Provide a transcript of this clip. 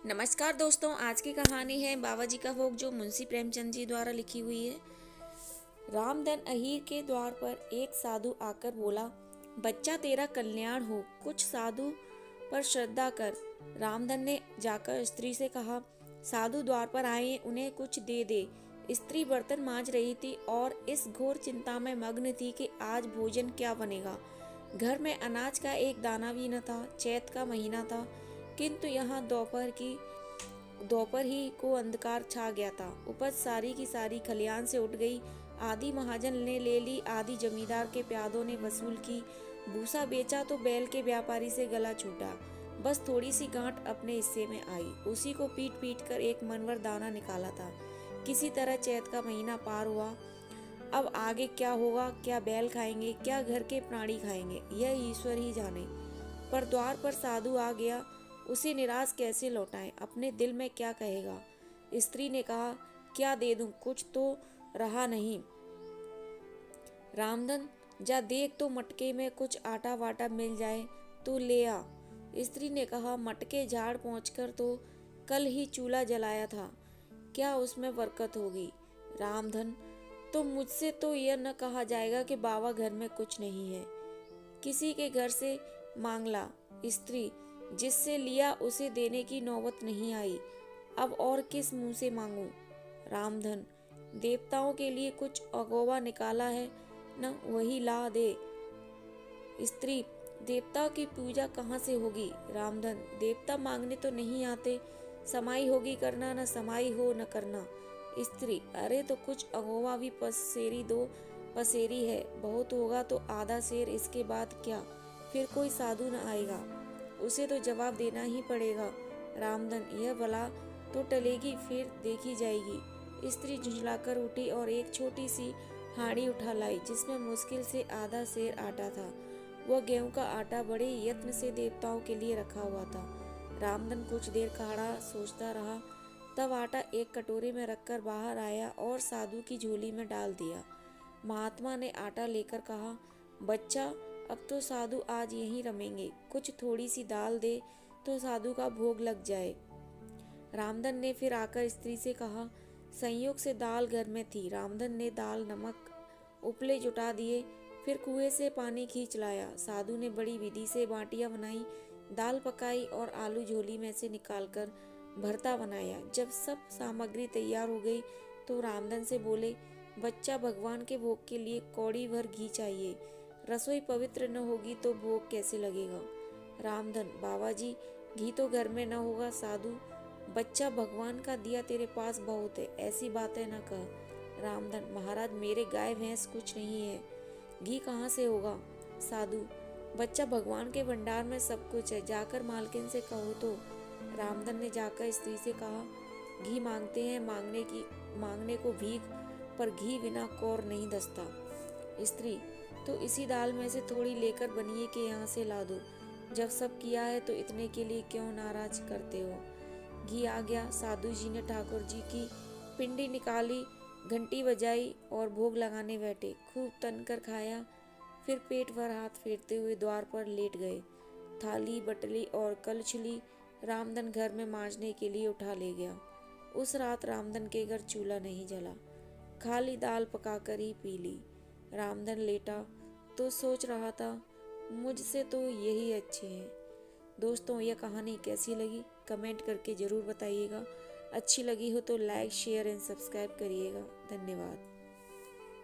नमस्कार दोस्तों, आज की कहानी है बाबा जी का भोग जो मुंशी प्रेमचंद जी द्वारा लिखी हुई है। रामधन अहीर के द्वार पर एक साधु आकर बोला, बच्चा तेरा कल्याण हो, कुछ साधु पर श्रद्धा कर। रामधन ने जाकर स्त्री से कहा, साधु द्वार पर आए, उन्हें कुछ दे दे। स्त्री बर्तन मांज रही थी और इस घोर चिंता में मग्न थी कि आज भोजन क्या बनेगा। घर में अनाज का एक दाना भी न था। चैत का महीना था, किंतु यहाँ दोपहर ही को अंधकार छा गया था। उपज सारी की सारी खलियान से उठ गई। आधी महाजन ने ले ली, आधी जमींदार के प्यादों ने वसूल की। भूसा बेचा तो बैल के व्यापारी से गला छूटा। बस थोड़ी सी गांठ अपने हिस्से में आई, उसी को पीट पीट कर एक मनवर दाना निकाला था। किसी तरह चैत का महीना पार हुआ। अब आगे क्या होगा, क्या बैल खाएंगे, क्या घर के प्राणी खाएंगे, यह ईश्वर ही जाने। पर द्वार पर साधु आ गया, उसे निराश कैसे लौटाएं, अपने दिल में क्या कहेगा। स्त्री ने कहा, क्या दे दूं, कुछ तो रहा नहीं। रामधन, जा देख तो मटके में कुछ आटा वाटा मिल जाए तो ले आ। स्त्री ने कहा, मटके झाड़ पहुंचकर तो कल ही चूल्हा जलाया था, क्या उसमें बरकत होगी। रामधन, तो मुझसे तो यह न कहा जाएगा कि बाबा घर में कुछ नहीं है, किसी के घर से मांग ला। स्त्री, जिससे लिया उसे देने की नौबत नहीं आई, अब और किस मुंह से मांगूं। रामधन, देवताओं के लिए कुछ अगोवा निकाला है न, वही ला दे। स्त्री, देवताओं की पूजा कहाँ से होगी। रामधन, देवता मांगने तो नहीं आते, समाई होगी करना, न समाई हो न करना। स्त्री, अरे तो कुछ अगोवा भी पसेरी दो। पसेरी है, बहुत होगा तो आधा शेर, इसके बाद क्या, फिर कोई साधु न आएगा, उसे तो जवाब देना ही पड़ेगा। रामधन, यह भला तो टलेगी, फिर देखी जाएगी। स्त्री झुंझलाकर उठी और एक छोटी सी हांडी उठा लाई, जिसमें मुश्किल से आधा सेर आटा था। वह गेहूं का आटा बड़े यत्न से देवताओं के लिए रखा हुआ था। रामधन कुछ देर खड़ा सोचता रहा, तब आटा एक कटोरे में रखकर बाहर आया और साधु की झोली में डाल दिया। महात्मा ने आटा लेकर कहा, बच्चा, अब तो साधु आज यहीं रमेंगे, कुछ थोड़ी सी दाल दे तो साधु का भोग लग जाए। रामधन ने फिर आकर स्त्री से कहा, संयोग से दाल घर में थी। रामधन ने दाल, नमक, उपले जुटा दिए, फिर कुएं से पानी खींच लाया। साधु ने बड़ी विधि से बाटियां बनाई, दाल पकाई और आलू झोली में से निकालकर भरता बनाया। जब सब सामग्री तैयार हो गई तो रामधन से बोले, बच्चा, भगवान के भोग के लिए कौड़ी भर घी चाहिए, रसोई पवित्र न होगी तो भोग कैसे लगेगा। रामधन, बाबा जी, घी तो घर में न होगा। साधु, बच्चा, भगवान का दिया तेरे पास बहुत है, ऐसी बातें न कह। रामधन, महाराज, मेरे गाय भैंस कुछ नहीं है, घी कहाँ से होगा। साधु, बच्चा, भगवान के भंडार में सब कुछ है, जाकर मालकिन से कहो तो। रामधन ने जाकर स्त्री से कहा, घी मांगते हैं, मांगने को भीख, पर घी बिना कौर नहीं दसता। स्त्री, तो इसी दाल में से थोड़ी लेकर बनिए के यहाँ से ला दो। जब सब किया है तो इतने के लिए क्यों नाराज करते हो। घी आ गया। साधु जी ने ठाकुर जी की पिंडी निकाली, घंटी बजाई और भोग लगाने बैठे। खूब तनकर खाया, फिर पेट भर हाथ फेरते हुए द्वार पर लेट गए। थाली, बटली और कलछुली रामधन घर में मांजने के लिए उठा ले गया। उस रात रामधन के घर चूल्हा नहीं जला, खाली दाल पकाकर ही पी ली। रामधन लेटा तो सोच रहा था, मुझसे तो यही अच्छे हैं। दोस्तों, यह कहानी कैसी लगी कमेंट करके ज़रूर बताइएगा। अच्छी लगी हो तो लाइक, शेयर एंड सब्सक्राइब करिएगा। धन्यवाद।